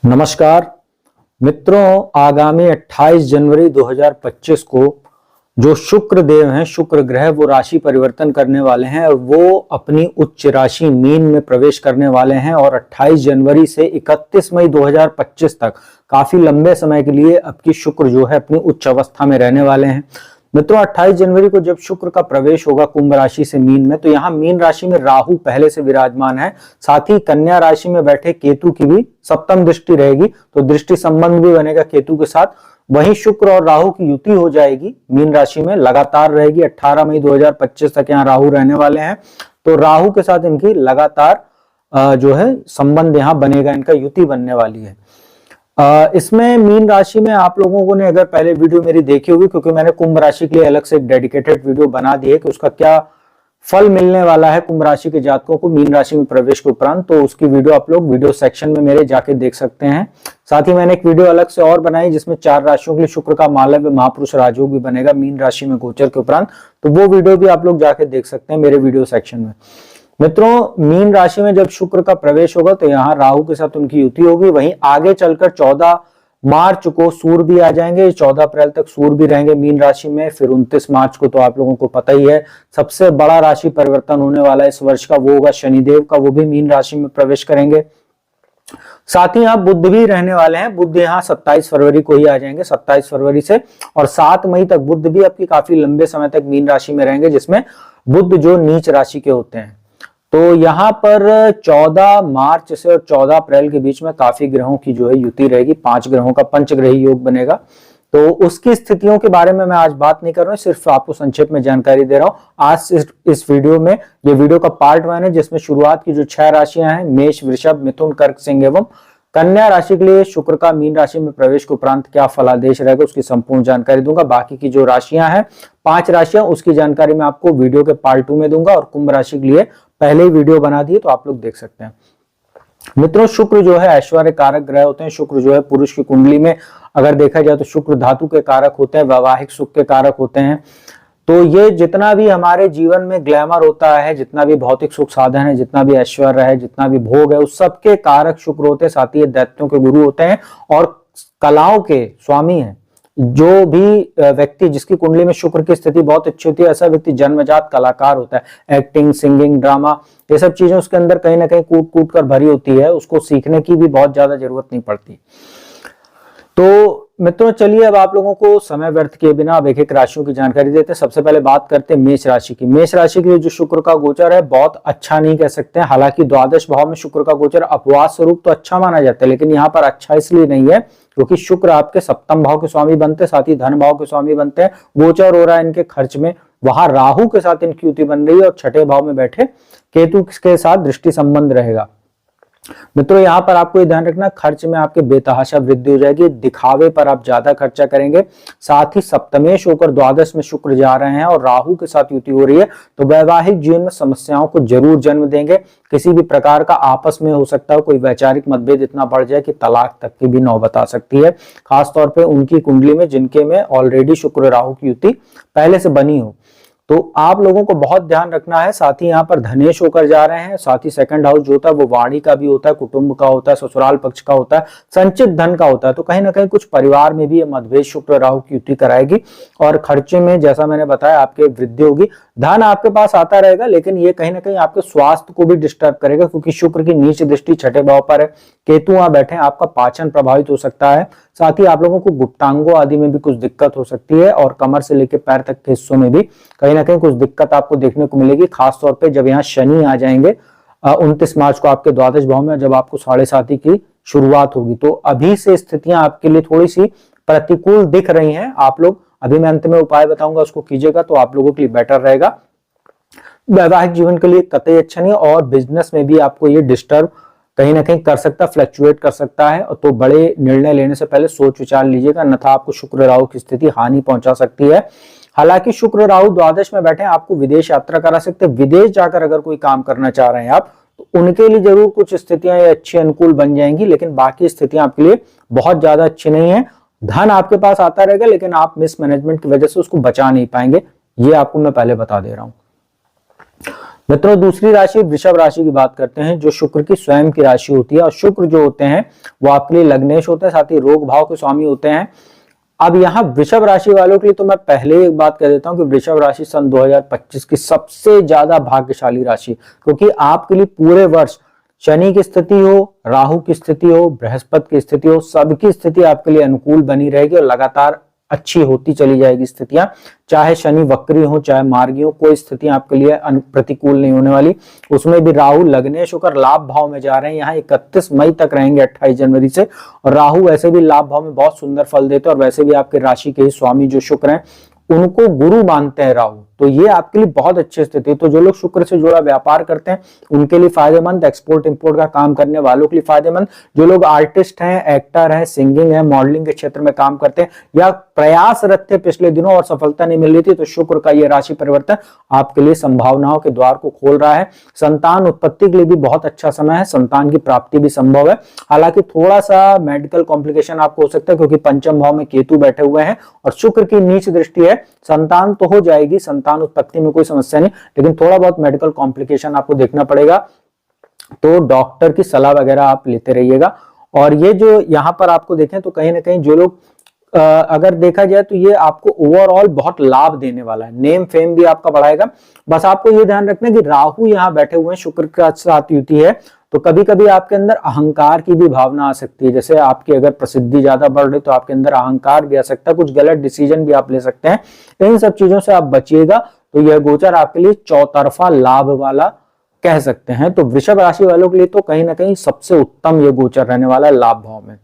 नमस्कार मित्रों, आगामी 28 जनवरी 2025 को जो शुक्र देव हैं, शुक्र ग्रह, वो राशि परिवर्तन करने वाले हैं। वो अपनी उच्च राशि मीन में प्रवेश करने वाले हैं और 28 जनवरी से 31 मई 2025 तक काफी लंबे समय के लिए आपकी शुक्र जो है अपनी उच्च अवस्था में रहने वाले हैं। मित्रों, 28 जनवरी को जब शुक्र का प्रवेश होगा कुंभ राशि से मीन में, तो यहाँ मीन राशि में राहु पहले से विराजमान है। साथ ही कन्या राशि में बैठे केतु की भी सप्तम दृष्टि रहेगी, तो दृष्टि संबंध भी बनेगा केतु के साथ। वहीं शुक्र और राहु की युति हो जाएगी मीन राशि में, लगातार रहेगी। 18 मई 2025 तक यहाँ राहु रहने वाले हैं, तो राहु के साथ इनकी लगातार जो है संबंध यहाँ बनेगा, इनका युति बनने वाली है। इसमें मीन राशि में आप लोगों ने अगर पहले वीडियो मेरी देखी होगी, क्योंकि मैंने कुंभ राशि के लिए अलग से एक डेडिकेटेड वीडियो बना दी है कि उसका क्या फल मिलने वाला है कुंभ राशि के जातकों को मीन राशि में प्रवेश के उपरांत, तो उसकी वीडियो आप लोग वीडियो सेक्शन में मेरे जाके देख सकते हैं। साथ ही मैंने एक वीडियो अलग से और बनाई जिसमें 4 राशियों के लिए शुक्र का मालव्य महापुरुष राजयोग भी बनेगा मीन राशि में गोचर के उपरांत, तो वो वीडियो भी आप लोग जाके देख सकते हैं मेरे वीडियो सेक्शन में। मित्रों, मीन राशि में जब शुक्र का प्रवेश होगा तो यहाँ राहु के साथ उनकी युति होगी। वहीं आगे चलकर 14 मार्च को सूर्य भी आ जाएंगे। 14 अप्रैल तक सूर्य भी रहेंगे मीन राशि में। फिर 29 मार्च को तो आप लोगों को पता ही है सबसे बड़ा राशि परिवर्तन होने वाला है इस वर्ष का, वो होगा शनिदेव का, वो भी मीन राशि में प्रवेश करेंगे। साथ ही यहाँ बुध भी रहने वाले हैं। बुध यहाँ 27 फरवरी को ही आ जाएंगे, 27 फरवरी से, और 7 मई तक बुध भी आपकी काफी लंबे समय तक मीन राशि में रहेंगे, जिसमें बुध जो नीच राशि के होते हैं। तो यहाँ पर 14 मार्च से और 14 अप्रैल के बीच में काफी ग्रहों की जो है युति रहेगी। 5 ग्रहों का पंचग्रही योग बनेगा, तो उसकी स्थितियों के बारे में मैं आज बात नहीं कर रहा हूँ, सिर्फ आपको संक्षेप में जानकारी दे रहा हूँ। आज इस वीडियो में, ये वीडियो का पार्ट 1 है, जिसमें शुरुआत की जो 6 राशियां हैं, मेष, वृषभ, मिथुन, कर्क, सिंह एवं कन्या राशि के लिए शुक्र का मीन राशि में प्रवेश के उपरांत क्या फलादेश रहेगा उसकी संपूर्ण जानकारी दूंगा। बाकी की जो राशियां हैं, 5 राशियां, उसकी जानकारी मैं आपको वीडियो के पार्ट 2 में दूंगा, और कुंभ राशि के लिए पहले ही वीडियो बना दिए, तो आप लोग देख सकते हैं। मित्रों, शुक्र जो है ऐश्वर्य कारक ग्रह होते हैं। शुक्र जो है पुरुष की कुंडली में अगर देखा जाए तो शुक्र धातु के कारक होते हैं, वैवाहिक सुख के कारक होते हैं। तो ये जितना भी हमारे जीवन में ग्लैमर होता है, जितना भी भौतिक सुख साधन है, जितना भी ऐश्वर्य है, जितना भी भोग है, उस सबके कारक शुक्र होते हैं। साथ ही ये दैत्यों के गुरु होते हैं और कलाओं के स्वामी हैं। जो भी व्यक्ति जिसकी कुंडली में शुक्र की स्थिति बहुत अच्छी होती है, ऐसा व्यक्ति जन्मजात कलाकार होता है। एक्टिंग, सिंगिंग, ड्रामा, ये सब चीजें उसके अंदर कहीं ना कहीं कूट कूट कर भरी होती है, उसको सीखने की भी बहुत ज्यादा जरूरत नहीं पड़ती। तो मित्रों, चलिए अब आप लोगों को समय व्यर्थ किए बिना अब एक एक राशियों की जानकारी देते हैं। सबसे पहले बात करते हैं मेष राशि की। मेष राशि के लिए जो शुक्र का गोचर है बहुत अच्छा नहीं कह सकते हैं। हालांकि द्वादश भाव में शुक्र का गोचर अपवाद स्वरूप तो अच्छा माना जाता है, लेकिन यहाँ पर अच्छा इसलिए नहीं है क्योंकि शुक्र आपके सप्तम भाव के स्वामी बनते हैं, साथ ही धन भाव के स्वामी बनते हैं। गोचर हो रहा है इनके खर्च में, वहां राहु के साथ इनकी युति बन रही है, और 6ठे भाव में बैठे केतु के साथ दृष्टि संबंध रहेगा। मित्रों, यहाँ पर आपको ये ध्यान रखना, खर्च में आपके बेतहाशा वृद्धि हो जाएगी, दिखावे पर आप ज्यादा खर्चा करेंगे। साथ ही सप्तमेश होकर द्वादश में शुक्र जा रहे हैं और राहु के साथ युति हो रही है, तो वैवाहिक जीवन में समस्याओं को जरूर जन्म देंगे। किसी भी प्रकार का आपस में हो सकता है कोई वैचारिक मतभेद इतना बढ़ जाए कि तलाक तक की भी नौबत आ सकती है, खासतौर पर उनकी कुंडली में जिनके में ऑलरेडी शुक्र राहु की युति पहले से बनी हो। तो आप लोगों को बहुत ध्यान रखना है। साथ ही यहाँ पर धनेश होकर जा रहे हैं, साथ ही सेकंड हाउस जो होता है वो वाणी का भी होता है, कुटुंब का होता है, ससुराल पक्ष का होता है, संचित धन का होता है। तो कहीं ना कहीं कुछ परिवार में भी ये मतभेद शुक्र राहु की युति कराएगी, और खर्चे में जैसा मैंने बताया आपके वृद्धि होगी। धन आपके पास आता रहेगा, लेकिन ये कहीं ना कहीं आपके स्वास्थ्य को भी डिस्टर्ब करेगा, क्योंकि शुक्र की नीच दृष्टि 6ठे भाव पर है, केतु वहां बैठे हैं, आपका पाचन प्रभावित हो सकता है। साथ ही आप लोगों को गुप्तांगों आदि में भी कुछ दिक्कत हो सकती है, और कमर से लेकर पैर तक के हिस्सों में भी कहीं ना कहीं कुछ दिक्कत आपको देखने को मिलेगी, खासतौर पे जब यहाँ शनि आ जाएंगे 29 मार्च को आपके द्वादश भाव में, जब आपको 7.5 की शुरुआत होगी। तो अभी से स्थितियां आपके लिए थोड़ी सी प्रतिकूल दिख रही हैं। आप लोग, अभी मैं अंत में उपाय बताऊंगा, उसको कीजिएगा तो आप लोगों के लिए बेटर रहेगा। वैवाहिक जीवन के लिए कतई अच्छा नहीं, और बिजनेस में भी आपको ये डिस्टर्ब कहीं ना कहीं कर सकता, फ्लक्चुएट कर सकता है। तो बड़े निर्णय लेने से पहले सोच विचार लीजिएगा, अन्यथा आपको शुक्र राहु की स्थिति हानि पहुंचा सकती है। हालांकि शुक्र राहु द्वादश में बैठे आपको विदेश यात्रा करा सकते हैं। विदेश जाकर अगर कोई काम करना चाह रहे हैं आप, तो उनके लिए जरूर कुछ स्थितियां अच्छी अनुकूल बन जाएंगी, लेकिन बाकी स्थितियां आपके लिए बहुत ज्यादा अच्छी नहीं है। धन आपके पास आता रहेगा, लेकिन आप मिसमैनेजमेंट की वजह से उसको बचा नहीं पाएंगे, ये आपको मैं पहले बता दे रहा हूं। मित्रों दूसरी राशि वृषभ राशि की बात करते हैं, जो शुक्र की स्वयं की राशि होती है। और शुक्र जो होते हैं वो आपके लिए लग्नेश होते हैं, साथ ही रोग भाव के स्वामी होते हैं। अब यहाँ वृषभ राशि वालों के लिए तो मैं पहले ही एक बात कह देता हूं कि वृषभ राशि सन 2025 की सबसे ज्यादा भाग्यशाली राशि, क्योंकि आपके लिए पूरे वर्ष शनि की स्थिति हो, राहु की स्थिति हो, बृहस्पति की स्थिति हो, सबकी स्थिति आपके लिए अनुकूल बनी रहेगी और लगातार अच्छी होती चली जाएगी स्थितियां। चाहे शनि वक्री हो, चाहे मार्गी हो, कोई स्थितियां आपके लिए प्रतिकूल नहीं होने वाली। उसमें भी राहु लग्नेश होकर लाभ भाव में जा रहे हैं, यहाँ 31 मई तक रहेंगे 28 जनवरी से। और राहु वैसे भी लाभ भाव में बहुत सुंदर फल देते हैं और वैसे भी आपके राशि के ही स्वामी जो शुक्र हैं उनको गुरु मानते हैं राहु, तो ये आपके लिए बहुत अच्छी स्थिति है। तो जो लोग शुक्र से जुड़ा व्यापार करते हैं उनके लिए फायदेमंद, एक्सपोर्ट इंपोर्ट का काम करने वालों के लिए फायदेमंद, जो लोग आर्टिस्ट हैं, एक्टर हैं, सिंगिंग है, मॉडलिंग के क्षेत्र में काम करते हैं या प्रयासरत थे पिछले दिनों और सफलता नहीं मिल रही थी, तो शुक्र का ये राशि परिवर्तन आपके लिए संभावनाओं के द्वार को खोल रहा है। संतान उत्पत्ति के लिए भी बहुत अच्छा समय है, संतान की प्राप्ति भी संभव है। हालांकि थोड़ा सा मेडिकल कॉम्प्लिकेशन आपको हो सकता है, क्योंकि पंचम भाव में केतु बैठे हुए हैं और शुक्र की नीच दृष्टि है। संतान तो हो जाएगी, संतान उत्पत्ति में कोई समस्या नहीं, लेकिन थोड़ा बहुत मेडिकल कॉम्प्लिकेशन आपको देखना पड़ेगा, तो डॉक्टर की सलाह वगैरह आप लेते रहिएगा। और ये जो यहाँ पर आपको देखें तो कहीं ना कहीं जो लोग अगर देखा जाए तो ये आपको ओवरऑल बहुत लाभ देने वाला है, नेम फेम भी आपका बढ़ाएगा। बस आपको ये ध्यान रखना कि राहु यहाँ बैठे हुए हैं, शुक्र के साथ युति है, तो कभी कभी आपके अंदर अहंकार की भी भावना आ सकती है। जैसे आपकी अगर प्रसिद्धि ज्यादा बढ़ रही तो आपके अंदर अहंकार भी आ सकता है, कुछ गलत डिसीजन भी आप ले सकते हैं। इन सब चीजों से आप बचिएगा, तो यह गोचर आपके लिए चौतरफा लाभ वाला कह सकते हैं। तो वृषभ राशि वालों के लिए तो कहीं ना कहीं सबसे उत्तम ये गोचर रहने वाला है लाभ भाव में।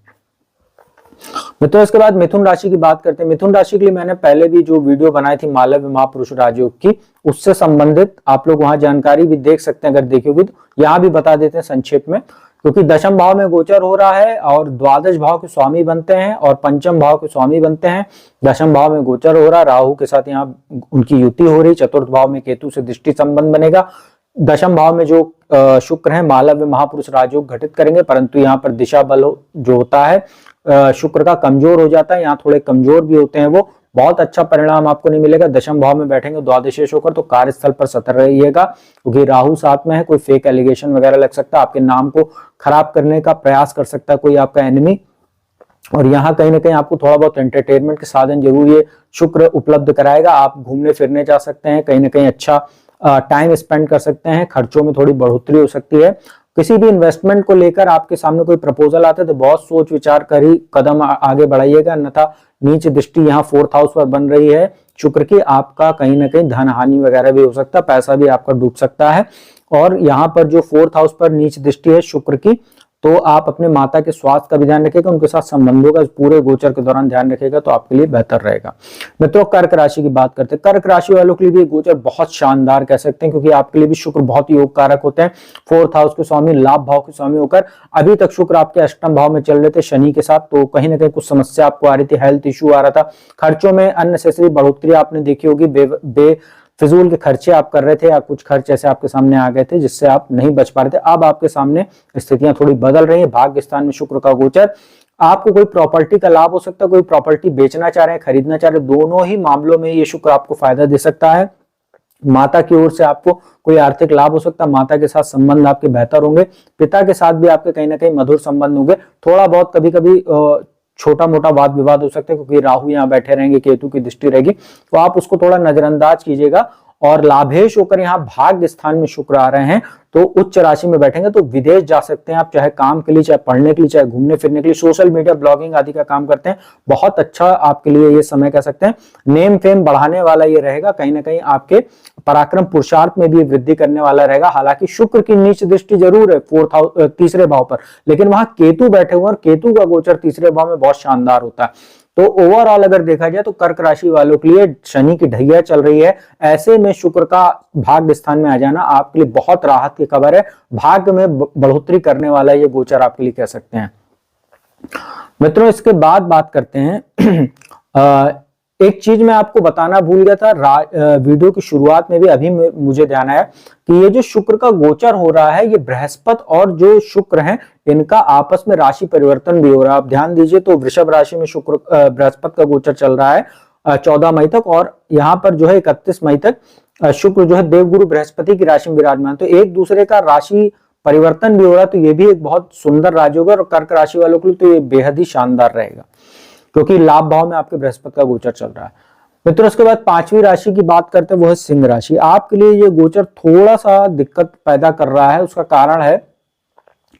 मित्रों इसके बाद मिथुन राशि की बात करते हैं। मिथुन राशि के लिए मैंने पहले भी जो वीडियो बनाई थी मालव्य महापुरुष राजयोग की, उससे संबंधित आप लोग वहां जानकारी भी देख सकते हैं, अगर देखोगे तो यहाँ भी बता देते हैं संक्षेप में। क्योंकि दशम भाव में गोचर हो रहा है और द्वादश भाव के स्वामी बनते हैं और पंचम भाव के स्वामी बनते हैं। दशम भाव में गोचर हो रहा है, राहु के साथ यहाँ उनकी युति हो रही, चतुर्थ भाव में केतु से दृष्टि संबंध बनेगा। दशम भाव में जो शुक्र है मालव्य महापुरुष राजयोग घटित करेंगे, परंतु यहाँ पर दिशा बल जो होता है शुक्र का कमजोर हो जाता है, यहाँ थोड़े कमजोर भी होते हैं वो। बहुत अच्छा परिणाम आपको नहीं मिलेगा। दशम भाव में बैठेंगे द्वादशेश होकर, तो कार्यस्थल पर सतर्क रहिएगा, क्योंकि राहु साथ में है, कोई फेक एलिगेशन वगैरह लग सकता है, आपके नाम को खराब करने का प्रयास कर सकता है कोई आपका एनिमी। और यहाँ कहीं ना कहीं आपको थोड़ा बहुत एंटरटेनमेंट के साधन जरूर ये शुक्र उपलब्ध कराएगा। आप घूमने फिरने जा सकते हैं, कहीं ना कहीं अच्छा टाइम स्पेंड कर सकते हैं, खर्चों में थोड़ी बढ़ोतरी हो सकती है। किसी भी इन्वेस्टमेंट को लेकर आपके सामने कोई प्रपोजल आता है तो बहुत सोच विचार कर ही कदम आगे बढ़ाइएगा, अन्यथा नीच दृष्टि यहाँ 4th हाउस पर बन रही है शुक्र की, आपका कहीं ना कहीं धन हानि वगैरह भी हो सकता है, पैसा भी आपका डूब सकता है। और यहाँ पर जो 4th हाउस पर नीच दृष्टि है शुक्र की, तो आप अपने माता के स्वास्थ्य का भी ध्यान रखिएगा, उनके साथ संबंधों का पूरे गोचर के दौरान ध्यान रखिएगा, तो आपके लिए बेहतर रहेगा। मित्रों कर्क राशि की बात करते हैं। कर्क राशि वालों के लिए भी गोचर बहुत शानदार कह सकते हैं, क्योंकि आपके लिए भी शुक्र बहुत ही योग कारक होते हैं। 4th हाउस के स्वामी, लाभ भाव के स्वामी होकर अभी तक शुक्र आपके अष्टम भाव में चल रहे थे शनि के साथ, तो कहीं ना कहीं कुछ समस्या आपको आ रही थी, हेल्थ इश्यू आ रहा था, खर्चों में अननेसेसरी बढ़ोतरी आपने देखी होगी, फिजूल के खर्चे आप कर रहे थे या कुछ खर्च ऐसे आपके सामने आ गए थे जिससे आप नहीं बच पा रहे थे। अब आपके सामने स्थितियां थोड़ी बदल रही हैं। भाग्य स्थान में शुक्र का गोचर, आपको कोई प्रॉपर्टी का लाभ हो सकता है, कोई प्रॉपर्टी बेचना चाह रहे हैं, खरीदना चाह रहे हैं, दोनों ही मामलों में ये शुक्र आपको फायदा दे सकता है। माता की ओर से आपको कोई आर्थिक लाभ हो सकता है, माता के साथ संबंध आपके बेहतर होंगे, पिता के साथ भी आपके कहीं ना कहीं मधुर संबंध होंगे। थोड़ा बहुत कभी कभी छोटा मोटा वाद विवाद हो सकता है, क्योंकि राहु यहाँ बैठे रहेंगे, केतु की दृष्टि रहेगी, तो आप उसको थोड़ा नजरअंदाज कीजिएगा। और लाभेश होकर यहाँ भाग्य स्थान में शुक्र आ रहे हैं, तो उच्च राशि में बैठेंगे तो विदेश जा सकते हैं आप, चाहे काम के लिए, चाहे पढ़ने के लिए, चाहे घूमने फिरने के लिए, सोशल मीडिया ब्लॉगिंग आदि का काम करते हैं, बहुत अच्छा आपके लिए ये समय कह सकते हैं। नेम फेम बढ़ाने वाला ये रहेगा, कहीं ना कहीं आपके पराक्रम पुरुषार्थ में भी वृद्धि करने वाला रहेगा। हालांकि शुक्र की नीच दृष्टि जरूर है 4th हाउस, तीसरे भाव पर, लेकिन वहां केतु बैठे हुए और केतु का गोचर तीसरे भाव में बहुत शानदार होता है। तो ओवरऑल अगर देखा जाए तो कर्क राशि वालों के लिए शनि की ढैया चल रही है, ऐसे में शुक्र का भाग्य स्थान में आ जाना आपके लिए बहुत राहत की खबर है, भाग्य में बढ़ोतरी करने वाला ये गोचर आपके लिए कह सकते हैं। मित्रों इसके बाद बात करते हैं एक चीज मैं आपको बताना भूल गया था वीडियो की शुरुआत में भी, अभी मुझे ध्यान आया कि ये जो शुक्र का गोचर हो रहा है, ये बृहस्पति और जो शुक्र हैं इनका आपस में राशि परिवर्तन भी हो रहा है। आप ध्यान दीजिए, तो वृषभ राशि में शुक्र बृहस्पति का गोचर चल रहा है 14 मई तक, और यहाँ पर जो है 31 मई तक शुक्र जो है देवगुरु बृहस्पति की राशि में विराजमान, तो एक दूसरे का राशि परिवर्तन भी हो रहा है, तो ये भी एक बहुत सुंदर राजयोग है। और कर्क राशि वालों के लिए तो ये बेहद ही शानदार रहेगा, क्योंकि लाभ भाव में आपके बृहस्पति का गोचर चल रहा है। मित्रों उसके बाद पांचवी राशि की बात करते हैं, वो है सिंह राशि। आपके लिए ये गोचर थोड़ा सा दिक्कत पैदा कर रहा है। उसका कारण है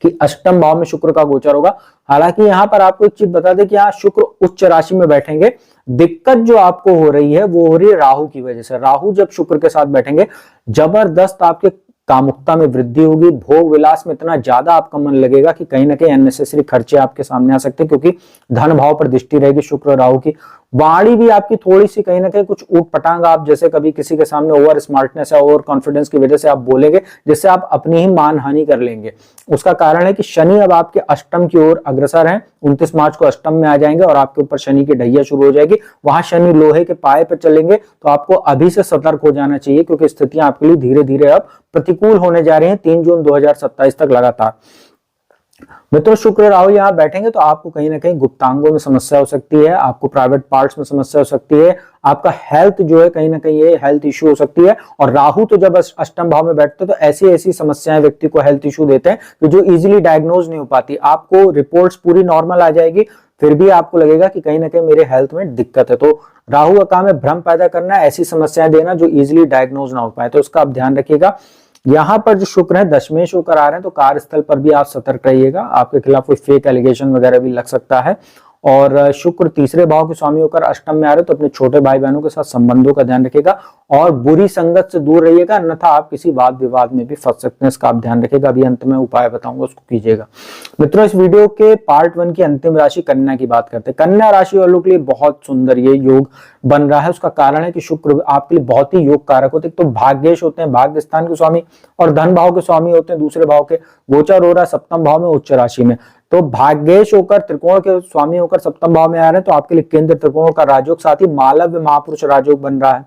कि अष्टम भाव में शुक्र का गोचर होगा। हालांकि यहाँ पर आपको एक चीज बता दें कि यहाँ शुक्र उच्च राशि में बैठेंगे। दिक्कत जो आपको हो रही है वो हो रही है राहु की वजह से। राहु जब शुक्र के साथ बैठेंगे, जबरदस्त आपके कामुकता में वृद्धि होगी, भोग विलास में इतना ज्यादा आपका मन लगेगा कि कहीं ना कहीं अननेसेसरी खर्चे आपके सामने आ सकते हैं, क्योंकि धन भाव पर दृष्टि रहेगी शुक्र और राहु की। वाणी भी आपकी थोड़ी सी कहीं ना कहीं कुछ ऊट पटांग, आप जैसे कभी किसी के सामने ओवर स्मार्टनेस या ओवर कॉन्फिडेंस की वजह से आप बोलेंगे, जिससे आप अपनी ही मान हानि कर लेंगे। उसका कारण है कि शनि अब आपके अष्टम की ओर अग्रसर है। 29 मार्च को अष्टम में आ जाएंगे और आपके ऊपर शनि की ढैया शुरू हो जाएगी। वहां शनि लोहे के पाए पर चलेंगे, तो आपको अभी से सतर्क हो जाना चाहिए, क्योंकि स्थितियां आपके लिए धीरे धीरे अब प्रतिकूल होने जा रही हैं 3 जून 2027 तक लगातार। मित्रों शुक्र राहु यहाँ बैठेंगे तो आपको कहीं ना कहीं गुप्तांगों में समस्या हो सकती है, आपको प्राइवेट पार्ट्स में समस्या हो सकती है, आपका हेल्थ जो है कहीं ना कहीं ये हेल्थ इश्यू हो सकती है। और राहु तो जब अष्टम भाव में बैठते हैं तो ऐसी ऐसी समस्याएं व्यक्ति को हेल्थ इश्यू देते हैं कि जो इजीली डायग्नोज नहीं हो पाती। आपको रिपोर्ट्स पूरी नॉर्मल आ जाएगी, फिर भी आपको लगेगा कि कहीं ना कहीं मेरे हेल्थ में दिक्कत है। तो राहु का काम है भ्रम पैदा करना, ऐसी समस्याएं देना जो इजीली डायग्नोज ना हो पाए, तो उसका आप ध्यान रखिएगा। यहाँ पर जो शुक्र है दशमेश होकर आ रहे हैं, तो कार्यस्थल पर भी आप सतर्क रहिएगा, आपके खिलाफ कोई फेक एलिगेशन वगैरह भी लग सकता है। और शुक्र तीसरे भाव के स्वामी होकर अष्टम में आ रहे, तो अपने छोटे भाई बहनों के साथ संबंधों का ध्यान रखिएगा और बुरी संगत से दूर रहिएगा, अन्यथा आप किसी वाद विवाद में भी फंस सकते हैं। इसका आप ध्यान रखिएगा। अभी अंत में उपाय बताऊंगा, उसको कीजिएगा। मित्रों इस वीडियो के पार्ट 1 की अंतिम राशि कन्या की बात करते हैं। कन्या राशि वालों के लिए बहुत सुंदर ये योग बन रहा है। उसका कारण है कि शुक्र आपके लिए बहुत ही योग कारक होते हैं। तो भाग्येश होते हैं, भाग्य स्थान के स्वामी, और धन भाव के स्वामी होते हैं दूसरे भाव के। गोचर हो रहा है सप्तम भाव में उच्च राशि में, तो भाग्येश होकर त्रिकोण के स्वामी होकर सप्तम भाव में आ रहे हैं, तो आपके लिए केंद्र त्रिकोण का राजयोग, साथ ही मालव्य महापुरुष राजयोग बन रहा है।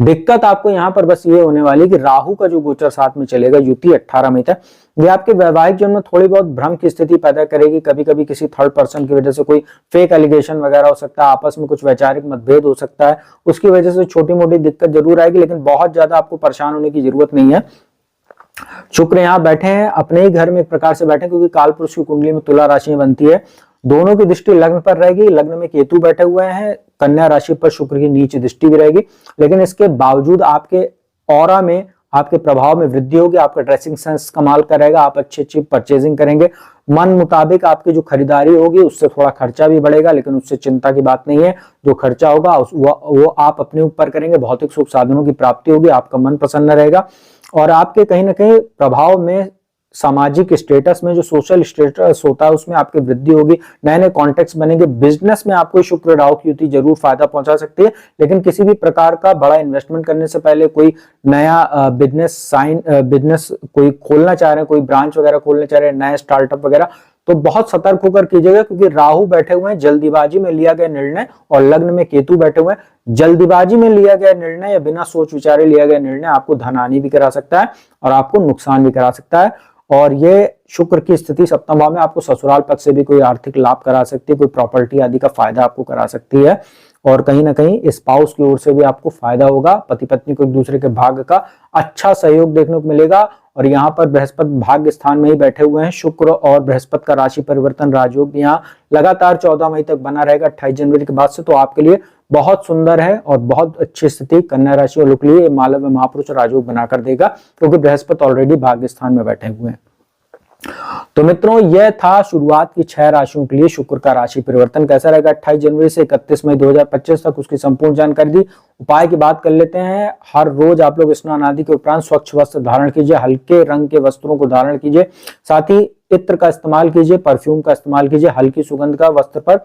दिक्कत आपको यहाँ पर बस ये होने वाली कि राहु का जो गोचर साथ में चलेगा युति 18 मई तक, ये आपके वैवाहिक जीवन में थोड़ी बहुत भ्रम की स्थिति पैदा करेगी। कभी कभी किसी थर्ड पर्सन की वजह से कोई फेक एलिगेशन वगैरह हो सकता है, आपस में कुछ वैचारिक मतभेद हो सकता है, उसकी वजह से छोटी मोटी दिक्कत जरूर आएगी, लेकिन बहुत ज्यादा आपको परेशान होने की जरूरत नहीं है। शुक्र यहाँ बैठे हैं अपने ही घर में एक प्रकार से बैठे, क्योंकि काल पुरुष की कुंडली में तुला राशि बनती है। दोनों की दृष्टि लग्न पर रहेगी, लग्न में केतु बैठे हुए हैं, कन्या राशि पर शुक्र की नीच दृष्टि भी रहेगी, लेकिन इसके बावजूद आपके ऑरा में, आपके प्रभाव में वृद्धि होगी। आपका ड्रेसिंग सेंस कमाल का रहेगा, आप अच्छी अच्छी परचेजिंग करेंगे, मन मुताबिक आपकी जो खरीदारी होगी उससे थोड़ा खर्चा भी बढ़ेगा, लेकिन उससे चिंता की बात नहीं है। जो खर्चा होगा वो आप अपने ऊपर करेंगे। भौतिक सुख साधनों की प्राप्ति होगी, आपका मन प्रसन्न रहेगा, और आपके कहीं ना कहीं प्रभाव में सामाजिक स्टेटस में, जो सोशल स्टेटस होता है उसमें आपकी वृद्धि होगी, नए नए कॉन्टेक्ट्स बनेंगे। बिजनेस में आपको शुक्र राहु की युति जरूर फायदा पहुंचा सकती है, लेकिन किसी भी प्रकार का बड़ा इन्वेस्टमेंट करने से पहले, कोई नया बिजनेस कोई खोलना चाह रहे हैं, कोई ब्रांच वगैरह खोलना चाह रहे हैं, नया स्टार्टअप वगैरह, तो बहुत सतर्क होकर कीजिएगा, क्योंकि राहु बैठे हुए हैं, जल्दीबाजी में लिया गया निर्णय, और लग्न में केतु बैठे हुए हैं। जल्दीबाजी में लिया गया निर्णय या बिना सोच विचारे लिया गया निर्णय आपको धन हानि भी करा सकता है और आपको नुकसान भी करा सकता है। और ये शुक्र की स्थिति सप्तम भाव में आपको ससुराल पक्ष से भी कोई आर्थिक लाभ करा सकती है, कोई प्रॉपर्टी आदि का फायदा आपको करा सकती है, और कहीं ना कहीं स्पाउस की ओर से भी आपको फायदा होगा। पति पत्नी को एक दूसरे के भाग्य का अच्छा सहयोग देखने को मिलेगा। और यहाँ पर बृहस्पति भाग्य स्थान में ही बैठे हुए हैं। शुक्र और बृहस्पति का राशि परिवर्तन राजयोग यहाँ लगातार 14 मई तक बना रहेगा, 28 जनवरी के बाद से। तो आपके लिए बहुत सुंदर है और बहुत अच्छी स्थिति कन्या राशि वालों के लिए मालव्य महापुरुष राजयोग बनाकर देगा, क्योंकि बृहस्पति ऑलरेडी भाग्य स्थान में बैठे हुए हैं। तो मित्रों यह था शुरुआत की 6 राशियों के लिए शुक्र का राशि परिवर्तन कैसा रहेगा 28 जनवरी से 31 मई 2025 तक, उसकी संपूर्ण जानकारी दी। उपाय की बात कर लेते हैं। हर रोज आप लोग स्नान आदि के उपरांत स्वच्छ वस्त्र धारण कीजिए, हल्के रंग के वस्त्रों को धारण कीजिए, साथ ही इत्र का इस्तेमाल कीजिए, परफ्यूम का इस्तेमाल कीजिए, हल्की सुगंध का वस्त्र पर।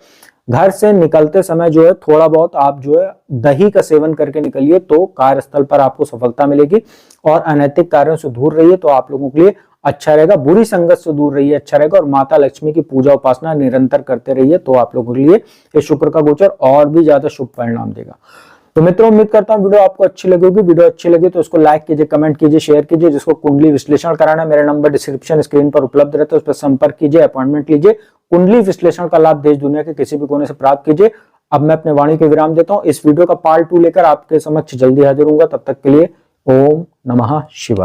घर से निकलते समय जो है थोड़ा बहुत आप जो है दही का सेवन करके निकलिए, तो कार्यस्थल पर आपको सफलता मिलेगी। और अनैतिक कार्यों से दूर रहिए, तो आप लोगों के लिए अच्छा रहेगा। बुरी संगत से दूर रहिए, अच्छा रहेगा। और माता लक्ष्मी की पूजा उपासना निरंतर करते रहिए, तो आप लोगों के लिए ये शुक्र का गोचर और भी ज्यादा शुभ परिणाम देगा। तो मित्रों उम्मीद करता हूं वीडियो आपको अच्छी लगी होगी। वीडियो अच्छी लगी तो इसको लाइक कीजिए, कमेंट कीजिए, शेयर कीजिए। जिसको कुंडली विश्लेषण कराना है, मेरा नंबर डिस्क्रिप्शन स्क्रीन पर उपलब्ध रहता है, उस पर संपर्क कीजिए, अपॉइंटमेंट लीजिए। कुंडली विश्लेषण का लाभ देश दुनिया के किसी भी कोने से प्राप्त कीजिए। अब मैं अपने वाणी के विराम देता हूं। इस वीडियो का पार्ट 2 लेकर आपके समक्ष जल्दी हाजिर होऊंगा। तब तक के लिए ओम नमः शिवाय।